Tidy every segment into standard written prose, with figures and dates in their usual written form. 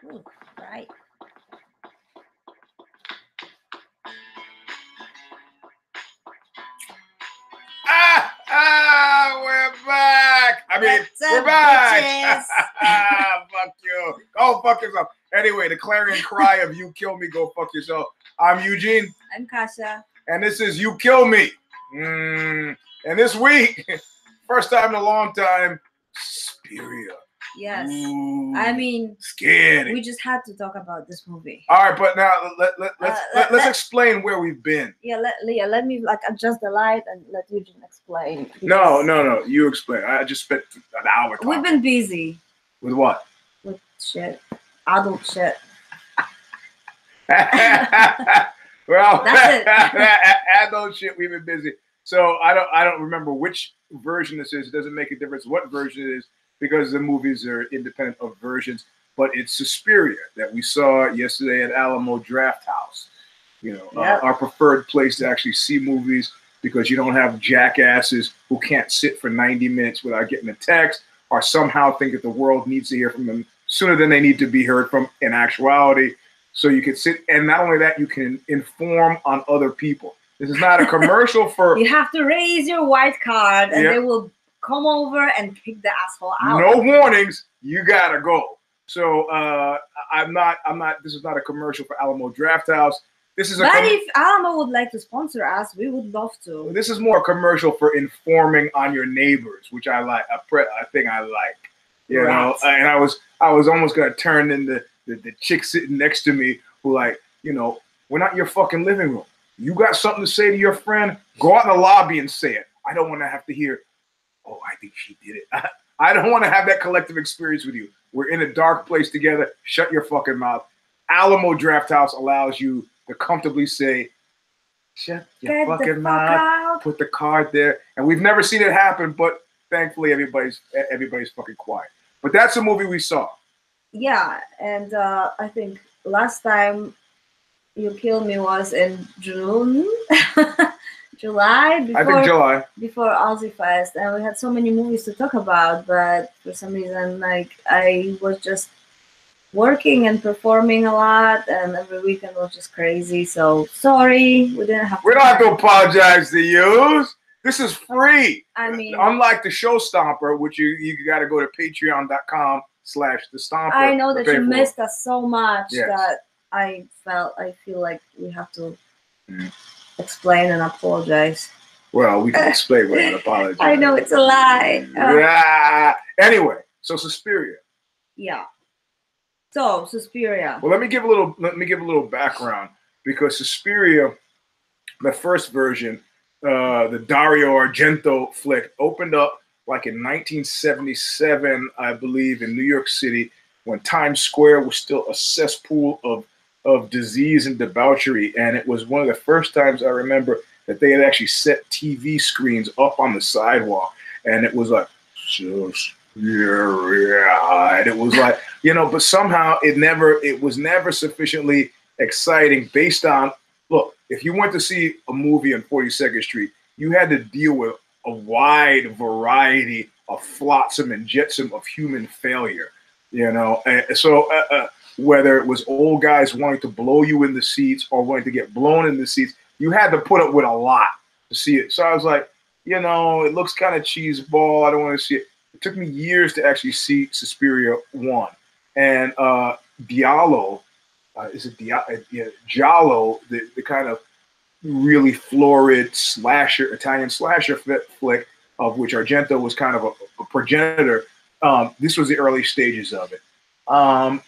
Ooh, right. We're back. I mean, we're back. Fuck you. Go fuck yourself. Anyway, the clarion cry of "You Kill Me, Go Fuck Yourself." I'm Eugene. I'm Kasia. And this is "You Kill Me." And this week, first time in a long time, Suspiria. Yes. Ooh, I mean, scary. We just had to talk about this movie. All right, but now let's explain where we've been. Yeah, let me adjust the light and let Eugene explain. No. You explain. I just spent an hour talking. We've been busy. With what? With shit. Adult shit. Well, that's it. Adult shit. We've been busy. So I don't remember which version this is. It doesn't make a difference what version it is because the movies are independent of versions. But it's Suspiria that we saw yesterday at Alamo Draft House. You know, our preferred place to actually see movies because you don't have jackasses who can't sit for 90 minutes without getting a text or somehow think that the world needs to hear from them sooner than they need to be heard from in actuality. So you can sit, and not only that, you can inform on other people. This is not a commercial for... You have to raise your white card and they will come over and kick the asshole out. No warnings, you gotta go. So I'm not, this is not a commercial for Alamo Draft House. This is but if Alamo would like to sponsor us, we would love to. This is more a commercial for informing on your neighbors, which I like. I think I like. You know, and I was almost gonna turn into the chick sitting next to me who like, you know, we're not in your fucking living room. You got something to say to your friend? Go out in the lobby and say it. I don't want to have to hear, oh, I think she did it. I don't want to have that collective experience with you. We're in a dark place together. Shut your fucking mouth. Alamo Draft House allows you to comfortably say, shut your fucking mouth. Put the card there. And we've never seen it happen, but thankfully everybody's fucking quiet. But that's a movie we saw. Yeah, and I think last time You Kill Me was in June, July. Before, I think July. Before Aussie Fest, and we had so many movies to talk about, but for some reason, like, I was just working and performing a lot, and every weekend was just crazy. So sorry, we didn't have. We don't have to apologize to you. This is free. I mean, unlike the Show Stomper, which you got to go to patreon.com/the Stomper. I know that you missed us so much that I feel like we have to explain and apologize. Well, we can explain without apologizing. I know it's a lie. Anyway, so Suspiria. Yeah. So Suspiria. Well, let me give a little background because Suspiria, the first version, the Dario Argento flick, opened up like in 1977, I believe, in New York City, when Times Square was still a cesspool of disease and debauchery, and it was one of the first times I remember that they had actually set TV screens up on the sidewalk, and it was like, and it was like, you know, but somehow it was never sufficiently exciting based on, look, if you went to see a movie on 42nd Street, you had to deal with a wide variety of flotsam and jetsam of human failure, you know. And so whether it was old guys wanting to blow you in the seats or wanting to get blown in the seats, you had to put up with a lot to see it. So I was like, you know, it looks kind of cheeseball. I don't want to see it. It took me years to actually see Suspiria 1. And Giallo, Giallo, the kind of really florid slasher, Italian slasher flick, of which Argento was kind of a progenitor. This was the early stages of it. And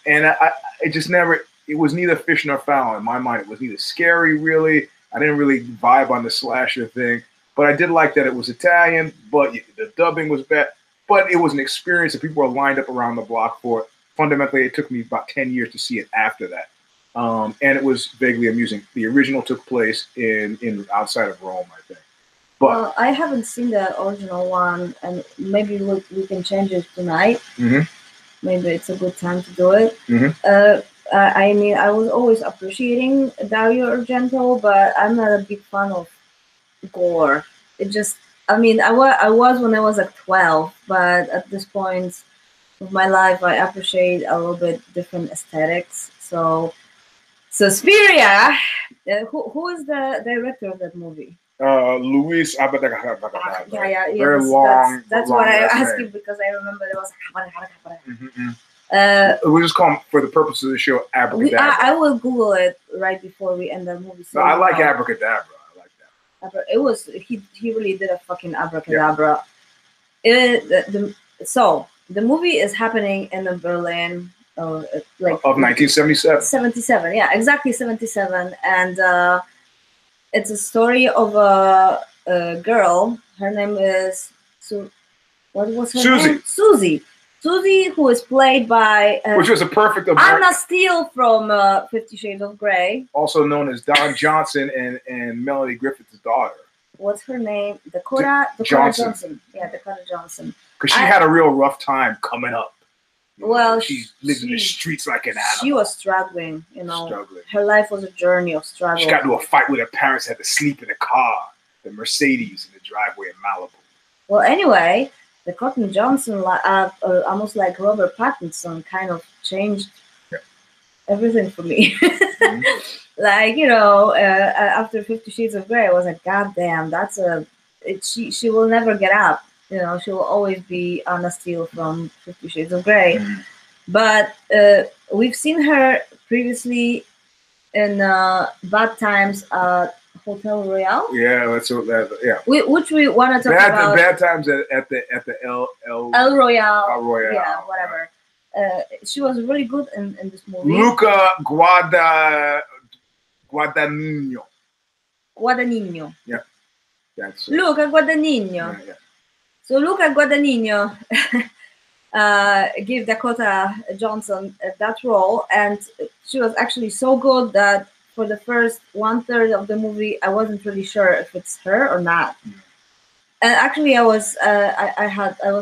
it was neither fish nor fowl in my mind. It was neither scary, really. I didn't really vibe on the slasher thing. But I did like that it was Italian, but the dubbing was bad. But it was an experience that people were lined up around the block for. Fundamentally, it took me about 10 years to see it after that. And it was vaguely amusing. The original took place in outside of Rome, I think. But well, I haven't seen the original one, and maybe we can change it tonight. Mm-hmm. Maybe it's a good time to do it. Mm-hmm. I mean, I was always appreciating Dario Argento, but I'm not a big fan of gore. It just, I mean, I was when I was like 12, but at this point, of my life, I appreciate a little bit different aesthetics. So Suspiria, who is the director of that movie? Luis Yeah, very long. That's long what I last asked name. you because I remember there was. We just call him, for the purpose of the show, Abracadabra. I will Google it right before we end the movie. So no, I like Abracadabra. I like that. It was he really did a fucking abracadabra. So the movie is happening in Berlin, like Of 1977. 77, yeah, exactly 77, and it's a story of a girl. Her name is what was her name? Susie, who is played by which was a perfect Anna Steele from 50 Shades of Grey, also known as Don Johnson and Melanie Griffith's daughter. What's her name? Dakota Johnson. Yeah, Dakota Johnson. Because she had a real rough time coming up. Well, she lived in the streets like an animal. She was struggling, Her life was a journey of struggle. She got into a fight with her parents, had to sleep in the car, the Mercedes in the driveway in Malibu. Well, anyway, Dakota Johnson, almost like Robert Pattinson, kind of changed everything for me. Like, after 50 Shades of Grey, I was like, God damn, she will never get up. She will always be Anna Steele from 50 Shades of Grey. But we've seen her previously in Bad Times at Hotel Royale. Yeah, which we want to talk about. Bad Times at the El Royale. El Royale. Yeah, whatever. She was really good in this movie. Luca Guadagnino. Yeah. That's Luca Guadagnino. Yeah. So Luca Guadagnino gave Dakota Johnson that role, and she was actually so good that for the first 1/3 of the movie, I wasn't really sure if it's her or not. And actually, I was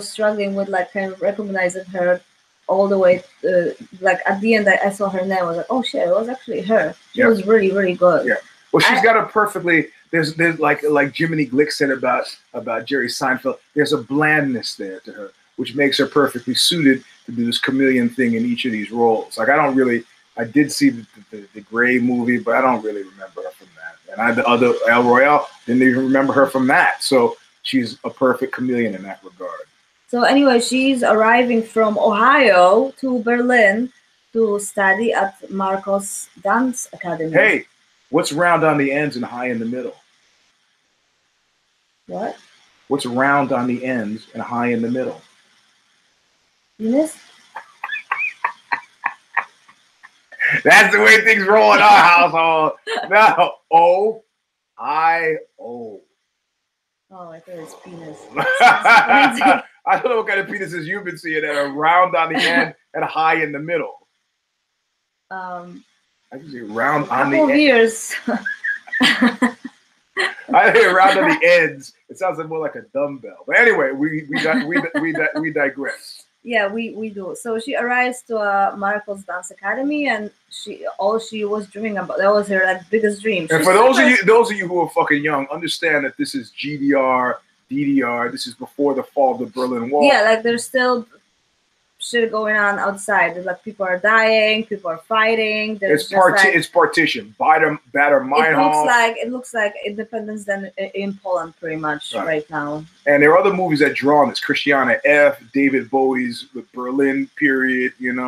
struggling with like kind of recognizing her all the way. Like at the end, I saw her name. I was like, oh shit, it was actually her. She was really, really good. Yeah. Well, she's got a perfectly. There's like Jiminy Glick said about Jerry Seinfeld. There's a blandness there to her, which makes her perfectly suited to do this chameleon thing in each of these roles. Like I did see the Grey movie, but I don't really remember her from that. And the other El Royale, didn't even remember her from that. So she's a perfect chameleon in that regard. So anyway, she's arriving from Ohio to Berlin to study at Marcos Dance Academy. Hey, what's round on the ends and high in the middle? What? What's round on the ends and high in the middle? Penis? That's the way things roll in our household. No, O-I-O. Oh, I thought it was penis. I don't know what kind of penises you've been seeing that are round on the end and high in the middle. I can see round on the end. Years. I think round on the ends. It sounds more like a dumbbell. But anyway, we digress. Yeah, we do. So she arrives to Marcos Dance Academy, and all she was dreaming about, that was her biggest dream. And for those of you who are fucking young, understand that this is GDR, DDR. This is before the fall of the Berlin Wall. Yeah, like there's still shit going on outside. There's like people are dying, people are fighting. It's partition. Bader Meinhof. It looks like Independence Day in Poland pretty much right now. And there are other movies that draw on this. Christiana F., David Bowie's The Berlin Period, and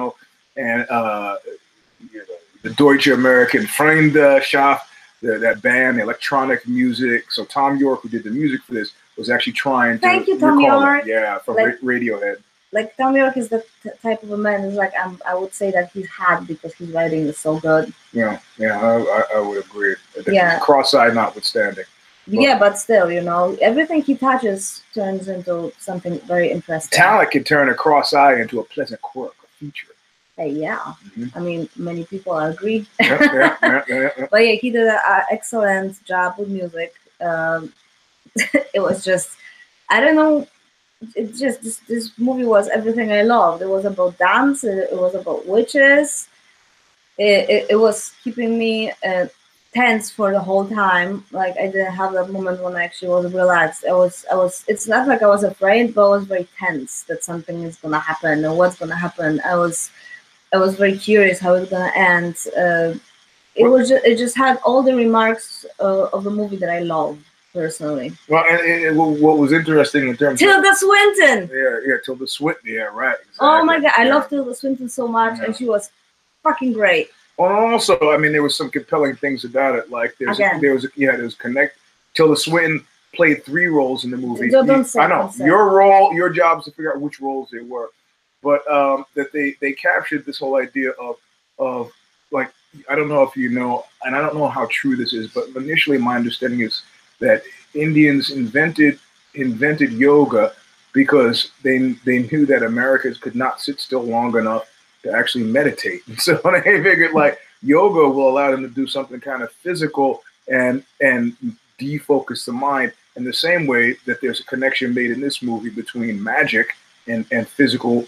the Deutsche American Freundschaft, that band, electronic music. So Tom York, who did the music for this, was actually trying to Thank you, Tom York. Yeah, from Radiohead. Like Tom York is the type of a man who's like I would say that he's hot because his writing is so good. Yeah, I would agree. Yeah, cross-eyed notwithstanding. But still, everything he touches turns into something very interesting. Talent can turn a cross-eye into a pleasant quirk, a feature. Hey, yeah. Mm-hmm. I mean, many people agree. Yeah. But yeah, he did an excellent job with music. It was just, I don't know. It just this movie was everything I loved. It was about dance. It was about witches. It was keeping me tense for the whole time. Like I didn't have that moment when I actually was relaxed. I was. It's not like I was afraid, but I was very tense that something is gonna happen or what's gonna happen. I was very curious how it's gonna end. It just had all the remarks of the movie that I love personally. Well, and what was interesting in terms Tilda Swinton. Yeah, Tilda Swinton. Yeah, right. Exactly. Oh my god, I love Tilda Swinton so much, and she was fucking great. Well, also, I mean, there was some compelling things about it. Like there was connect. Tilda Swinton played 3 roles in the movie. Don't say, I know your job is to figure out which roles they were, but that they captured this whole idea of like, I don't know if you know, and I don't know how true this is, but initially my understanding is that Indians invented yoga because they knew that Americans could not sit still long enough to actually meditate. And so they figured like yoga will allow them to do something kind of physical and defocus the mind in the same way that there's a connection made in this movie between magic and physical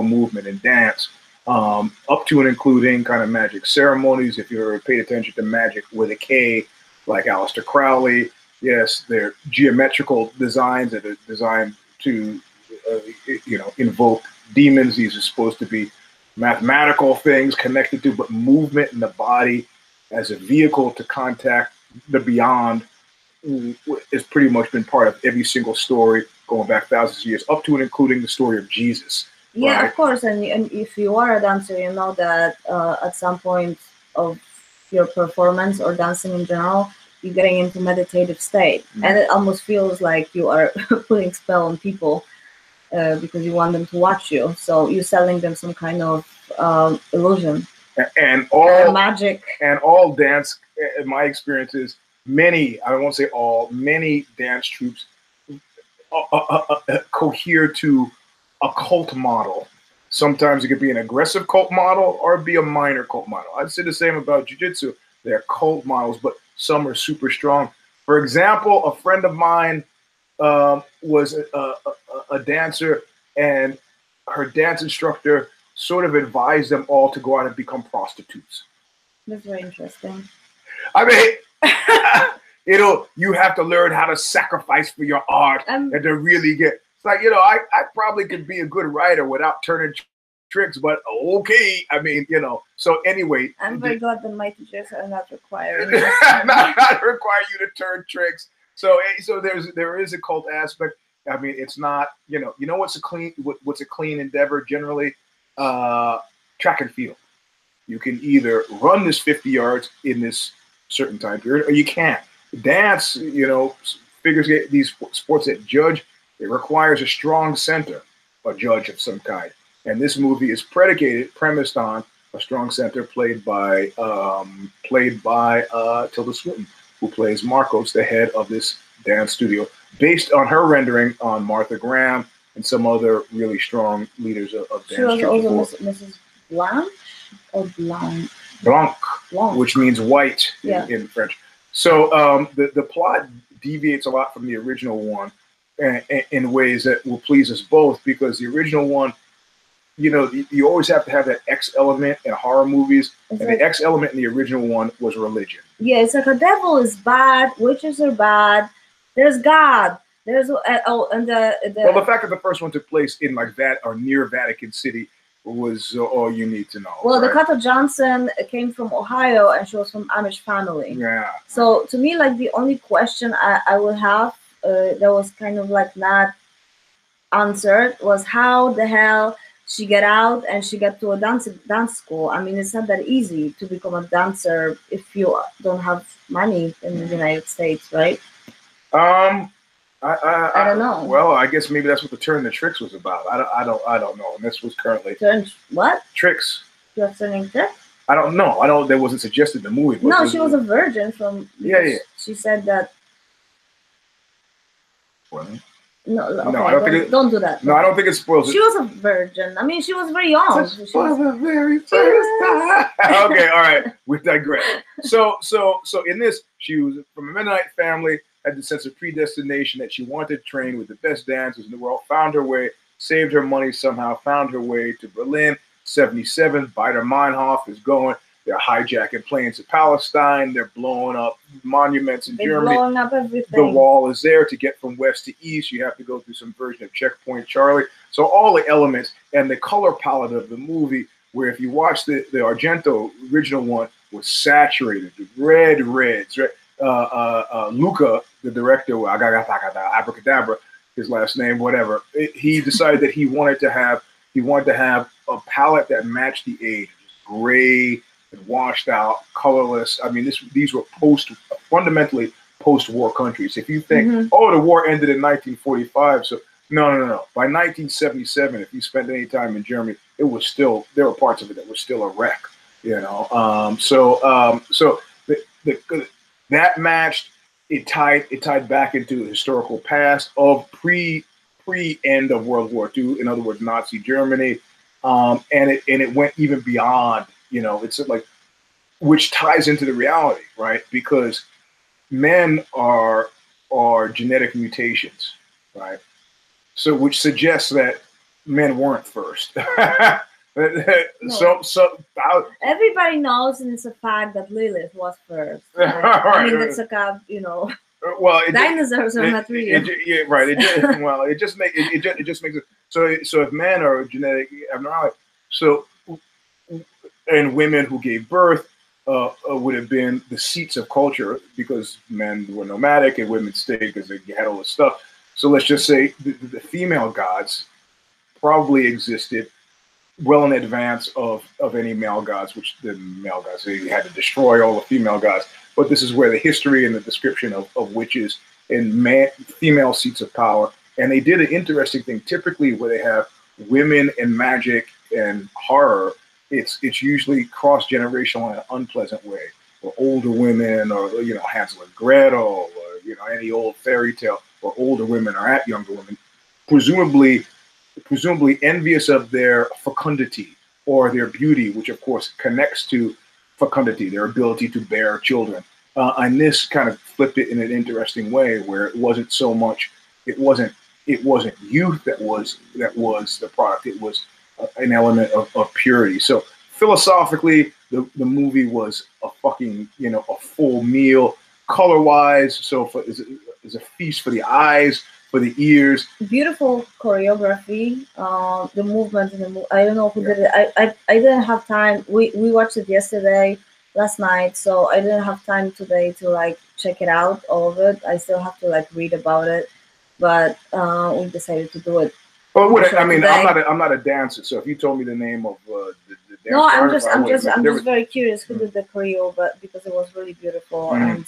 movement and dance, up to and including kind of magic ceremonies. If you ever paid attention to magic with a K, like Aleister Crowley, yes, they're geometrical designs that are designed to, invoke demons. These are supposed to be mathematical things connected to, but movement in the body as a vehicle to contact the beyond has pretty much been part of every single story going back thousands of years, up to and including the story of Jesus. Yeah, right? of course. And if you are a dancer, you know that at some point of your performance or dancing in general, you're getting into meditative state. Mm-hmm. And it almost feels like you are putting spell on people because you want them to watch you. So you're selling them some kind of illusion. And all magic. And all dance, in my experiences, many, I won't say all, many dance troupes cohere to a cult model. Sometimes it could be an aggressive cult model or be a minor cult model. I'd say the same about jiu-jitsu. They're cult models, but some are super strong. For example, a friend of mine was a dancer, and her dance instructor sort of advised them all to go out and become prostitutes. That's very interesting. I mean, you have to learn how to sacrifice for your art and to really get. It's like, I probably could be a good writer without turning tricks, but okay. I mean, so anyway. I'm very glad that my teachers are not requiring not require you to turn tricks. So there is a cult aspect. I mean, it's not, what's a clean endeavor generally? Track and field. You can either run this 50 yards in this certain time period, or you can't. Dance, figures these sports that judge, it requires a strong center, a judge of some kind. And this movie is premised on a strong center played by Tilda Swinton, who plays Marcos, the head of this dance studio, based on her rendering on Martha Graham and some other really strong leaders of dance. She was also Mrs. Blanche or Blanc? Blanc, which means white in French. So the plot deviates a lot from the original one in ways that will please us both, because the original one, you always have to have that X element in horror movies, and the X element in the original one was religion. Yeah, it's like a devil is bad, witches are bad, there's God. There's well, the fact that the first one took place in like that or near Vatican City was all you need to know. Well, right? Dakota Johnson came from Ohio, and she was from Amish family. Yeah. So to me, like, the only question I would have that was kind of like not answered was how the hell she get out and she got to a dance school. I mean, it's not that easy to become a dancer if you don't have money in the United States, right? I don't know. Well, I guess maybe that's what the Turn the Tricks was about. I don't know. And this was currently Turn what? Tricks. You're turning tricks? I don't know. That wasn't suggested in the movie. But no, she was a virgin from. Yeah. She said that. Well, no, okay, I don't do that. No, I don't think it spoils it. She was a virgin. I mean, she was very young. For the very first time. Okay, all right. We digress. So in this, she was from a Mennonite family, had the sense of predestination that she wanted to train with the best dancers in the world, found her way, saved her money somehow, found her way to Berlin. 77, Baader Meinhof is going. They're hijacking planes to Palestine. They're blowing up monuments in Germany. Blowing up everything. The wall is there to get from west to east. You have to go through some version of Checkpoint Charlie. So all the elements and the color palette of the movie, where if you watch the Argento original one, was saturated with reds. Luca, the director, Abracadabra, his last name, whatever. He decided that he wanted to have a palette that matched the age, gray and washed out, colorless. I mean, these were fundamentally post-war countries. If you think, oh, the war ended in 1945, so no. By 1977, if you spent any time in Germany, there were parts of it that were still a wreck. That matched. It tied back into the historical past of pre end of World War II. In other words, Nazi Germany, and it went even beyond. It's like, which ties into the reality, right? Because men are genetic mutations, right? So which suggests that men weren't first. No. Everybody knows, and it's a fact that Lilith was first. Right? I mean, that's like a well, dinosaurs are not real. Right. It just makes it so if men are genetic abnormality, and women who gave birth would have been the seats of culture, because men were nomadic and women stayed because they had all this stuff. So let's just say the female gods probably existed well in advance of any male gods, which the male gods, they had to destroy all the female gods. But this is where the history and the description of witches and female seats of power. And they did an interesting thing. Typically, where they have women in magic and horror, it's usually cross-generational in an unpleasant way. Or older women, or Hansel and Gretel, or any old fairy tale, or older women are at younger women, presumably envious of their fecundity or their beauty, which of course connects to fecundity, their ability to bear children. And this kind of flipped it in an interesting way, where it wasn't so much, it wasn't youth that was the product. It was an element of purity. So philosophically, the movie was a fucking a full meal, color wise. So is a feast for the eyes, for the ears. Beautiful choreography, the movement in the movie. I don't know who did it. I didn't have time. We watched it last night, so I didn't have time today to check it out, all of it. I still have to read about it, but we decided to do it. Well, I'm not a dancer, so if you told me the name of the dance, no, I'm just very curious who did the choreo, but because it was really beautiful, and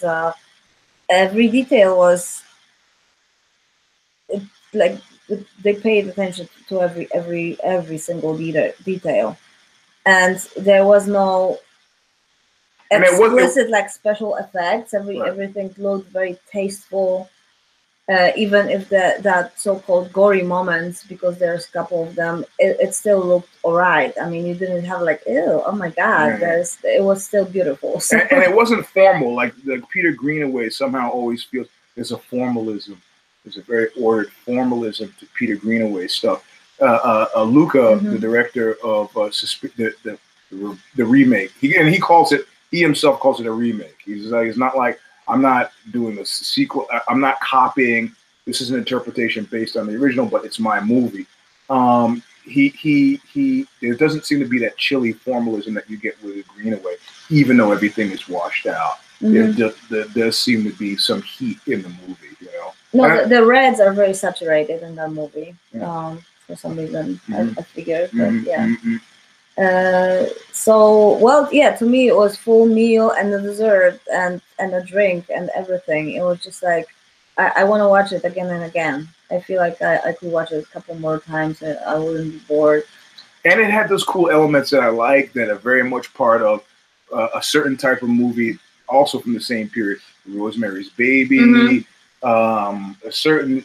every detail was. They paid attention to every single detail, and there was no explicit special effects. Everything looked very tasteful, even if that so-called gory moments, because there's a couple of them, it still looked alright. I mean, you didn't have ew, oh my god, it was still beautiful. So. And it wasn't formal, like Peter Greenaway somehow always feels there's a formalism. There's a very ordered formalism to Peter Greenaway stuff. Luca, the director of the remake, he himself calls it a remake. He's like, it's not like I'm not doing a sequel. I'm not copying. This is an interpretation based on the original, but it's my movie. There doesn't seem to be that chilly formalism that you get with Greenaway, even though everything is washed out. There does seem to be some heat in the movie, No, the reds are very saturated in that movie. For some reason, I figured. But to me, it was full meal and a dessert and a drink and everything. It was just like, I want to watch it again and again. I feel like I could watch it a couple more times and I wouldn't be bored. And it had those cool elements that I like that are very much part of a certain type of movie, also from the same period. Rosemary's Baby, a certain,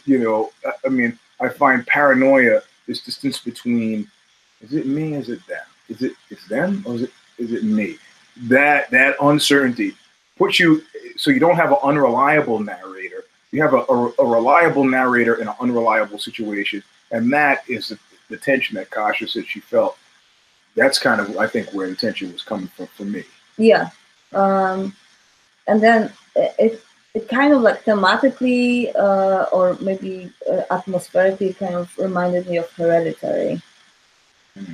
I find paranoia, this distance between, is it me, is it them? It's them, or is it me? That uncertainty puts you, so you don't have an unreliable narrator. You have a reliable narrator in an unreliable situation, and that is the tension that Kasia said she felt. That's kind of, I think, where the tension was coming from for me. Yeah. And then it kind of like thematically or maybe atmospherically kind of reminded me of Hereditary.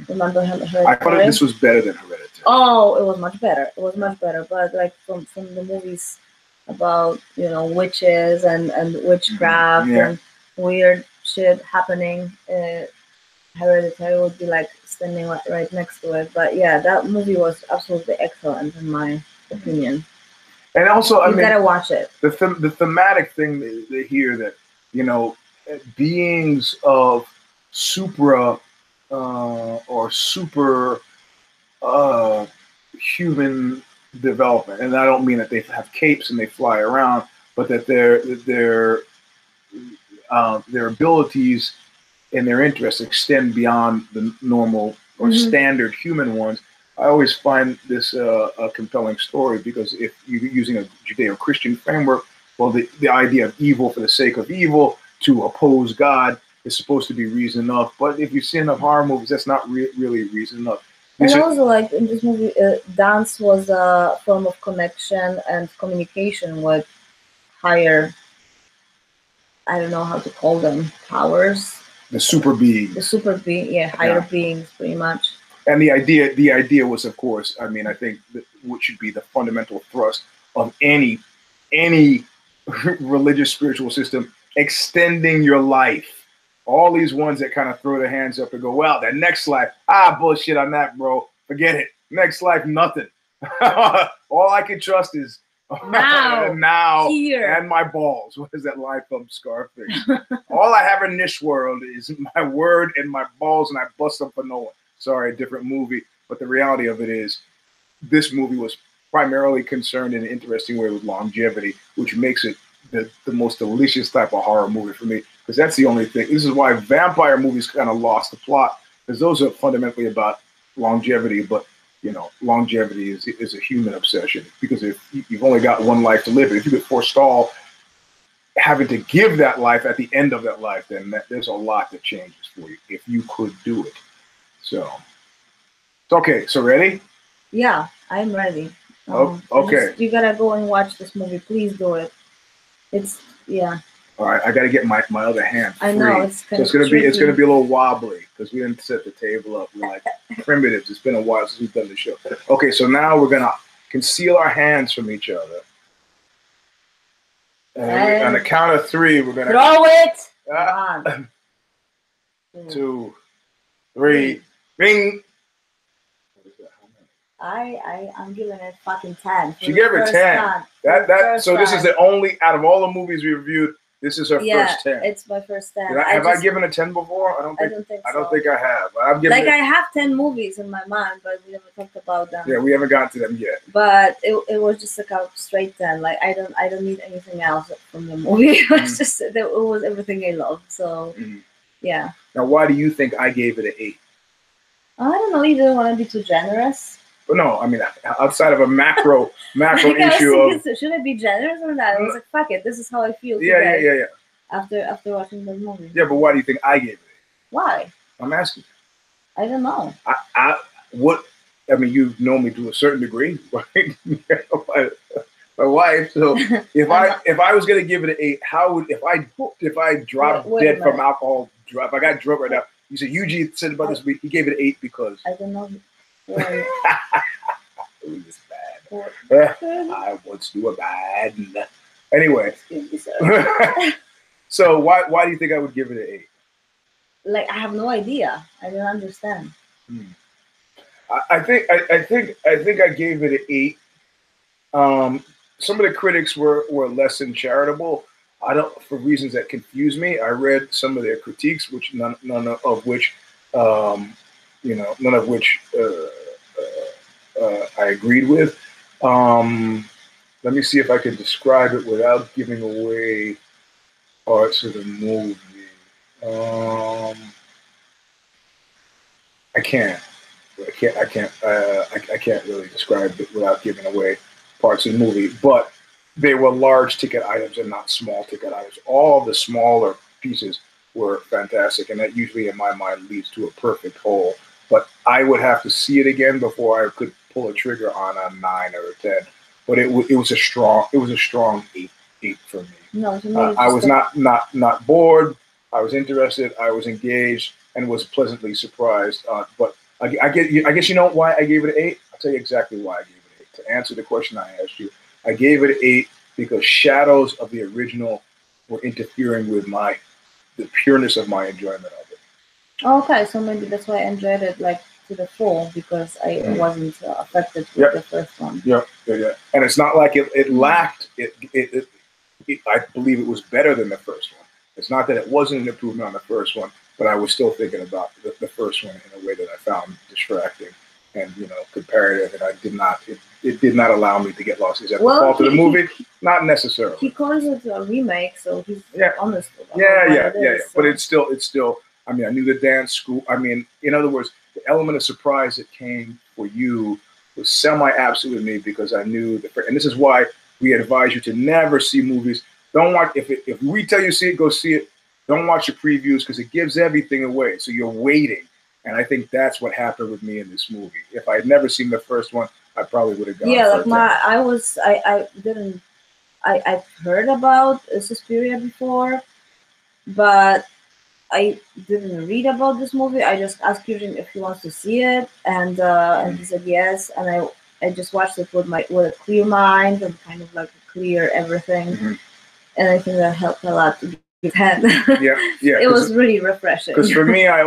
Remember Hereditary? I thought this was better than Hereditary. Oh, it was much better. It was much better. But like from the movies about, you know, witches and witchcraft and weird shit happening, Hereditary would be like standing right next to it. But yeah, that movie was absolutely excellent in my opinion. And also, you gotta watch it. The thematic thing they hear that, you know, beings of supra or super human development, and I don't mean that they have capes and they fly around, but that their abilities and their interests extend beyond the normal or standard human ones. I always find this a compelling story because if you're using a Judeo-Christian framework, well, the idea of evil for the sake of evil to oppose God is supposed to be reason enough. But if you see enough horror movies, that's not really reason enough. And also, like in this movie, dance was a form of connection and communication with higher, I don't know how to call them, powers. The super beings. The super being, yeah, higher beings, pretty much. And the idea was, of course, I mean, I think that what should be the fundamental thrust of any religious spiritual system, extending your life. All these ones that kind of throw their hands up and go, well, that next life, bullshit on that, bro. Forget it. Next life, nothing. All I can trust is now here. And my balls. What is that line from Scarface? All I have in this world is my word and my balls, and I bust them for no one. Sorry, a different movie. But the reality of it is, this movie was primarily concerned in an interesting way with longevity, which makes it the most delicious type of horror movie for me, because that's the only thing. This is why vampire movies kind of lost the plot, because those are fundamentally about longevity, but you know, longevity is a human obsession, because if you've only got one life to live, and if you could forestall having to give that life at the end of that life, then there's a lot that changes for you if you could do it. So, okay, so ready? Yeah, I'm ready. Okay. You gotta go and watch this movie. Please do it. It's All right, I got to get my other hand free. I know it's gonna be a little wobbly because we didn't set the table up. We're like primitives. It's been a while since we've done the show. Okay, so now we're gonna conceal our hands from each other, and on the count of three, we're gonna throw it. 1, 2, 3, ring. I'm giving it fucking 10. She gave her 10. So this is the only out of all the movies we reviewed. This is her first 10. It's my first 10. Have I given a 10 before? I don't think I have. I have 10 movies in my mind, but we haven't talked about them. Yeah, we haven't gotten to them yet. But it was just like a straight 10. Like I don't need anything else from the movie. It was just it was everything I loved. So yeah. Now, why do you think I gave it an 8? I don't know. You didn't want to be too generous. But no, I mean, outside of a macro issue should I be generous or not? I was like, fuck it, this is how I feel. Yeah. After watching the movie. Yeah, but why do you think I gave it? Why? I'm asking. I don't know. I mean, you know me to a certain degree, right? my wife. So if I was gonna give it an 8, how would if I dropped dead from alcohol? If I got drunk right now, you said Eugene said about this week he gave it an 8 because I don't know. It was bad. I once knew a bad. Anyway, so why do you think I would give it an 8? Like I have no idea. I don't understand. I think I gave it an 8. Some of the critics were less than charitable. I don't, for reasons that confuse me. I read some of their critiques, which none of which I agreed with. Let me see if I can describe it without giving away parts of the movie. I can't really describe it without giving away parts of the movie. But they were large ticket items and not small ticket items. All of the smaller pieces were fantastic, and that usually, in my mind, leads to a perfect whole. But I would have to see it again before I could pull a trigger on a 9 or a 10, but it was a strong 8 for me. No, to me, I was not bored. I was interested. I was engaged and was pleasantly surprised. But I guess you know why I gave it an 8. I'll tell you exactly why I gave it an 8. To answer the question I asked you, I gave it an 8 because shadows of the original were interfering with the pureness of my enjoyment of it. Okay, so maybe that's why I enjoyed it like to the full, because I wasn't affected with the first one. Yeah. And it's not like it lacked it. I believe it was better than the first one. It's not that it wasn't an improvement on the first one, but I was still thinking about the first one in a way that I found distracting and comparative, and I did not. It did not allow me to get lost. Is that the fault of the movie? Not necessarily. He calls it a remake, so he's honest about yeah. But it's still. I mean, I knew the dance school. I mean, in other words, the element of surprise that came for you was semi-absent with me because I knew and this is why we advise you to never see movies. Don't watch if we tell you to see it, go see it. Don't watch the previews because it gives everything away. So you're waiting, and I think that's what happened with me in this movie. If I had never seen the first one, I probably would have gone. Yeah, like I've heard about Suspiria before, but I didn't read about this movie. I just asked Eugene if he wants to see it, and he said yes. And I just watched it with a clear mind and kind of like clear everything. And I think that helped a lot to give 10. Yeah. It was really refreshing. Because for me, I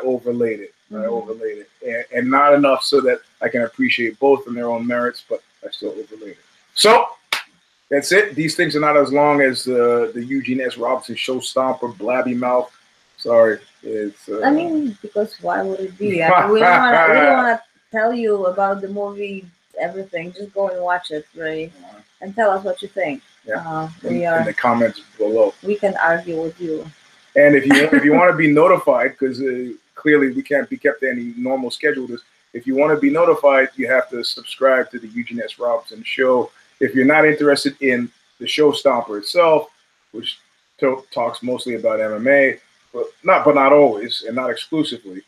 overlaid it. I overlaid it, and not enough so that I can appreciate both in their own merits, but I still overlaid it. So that's it. These things are not as long as the Eugene S. Robinson show stomper, blabby mouth. Sorry, it's. I mean, because why would it be? I mean, we don't want to tell you about the movie, everything. Just go and watch it, right? And tell us what you think. Yeah. In the comments below. We can argue with you. And if you want to be notified, because clearly we can't be kept to any normal schedule. If you want to be notified, you have to subscribe to the Eugene S. Robinson show. If you're not interested in the show stomper itself, which talks mostly about MMA, but not always and not exclusively,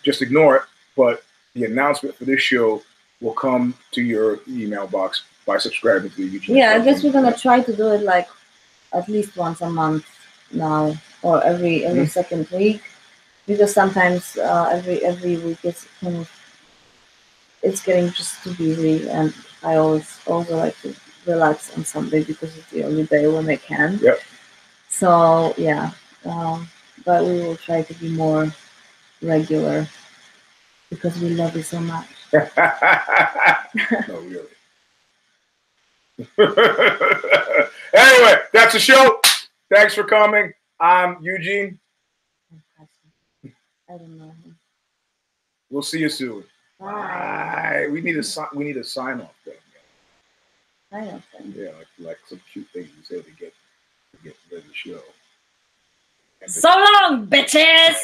just ignore it. But the announcement for this show will come to your email box by subscribing to the Eugene. Yeah, I guess we're gonna try to do it like at least once a month now, or every second week, because sometimes every week it's getting just too busy, and I also like to relax on Sunday because it's the only day when I can. Yep. So yeah, but we will try to be more regular because we love you so much. No, really. Anyway, that's the show. Thanks for coming. I'm Eugene. I don't know. We'll see you soon. Bye. We need a sign off thing. Sign off thing. Yeah, like some cute things you say to get rid of the show. So long, bitches.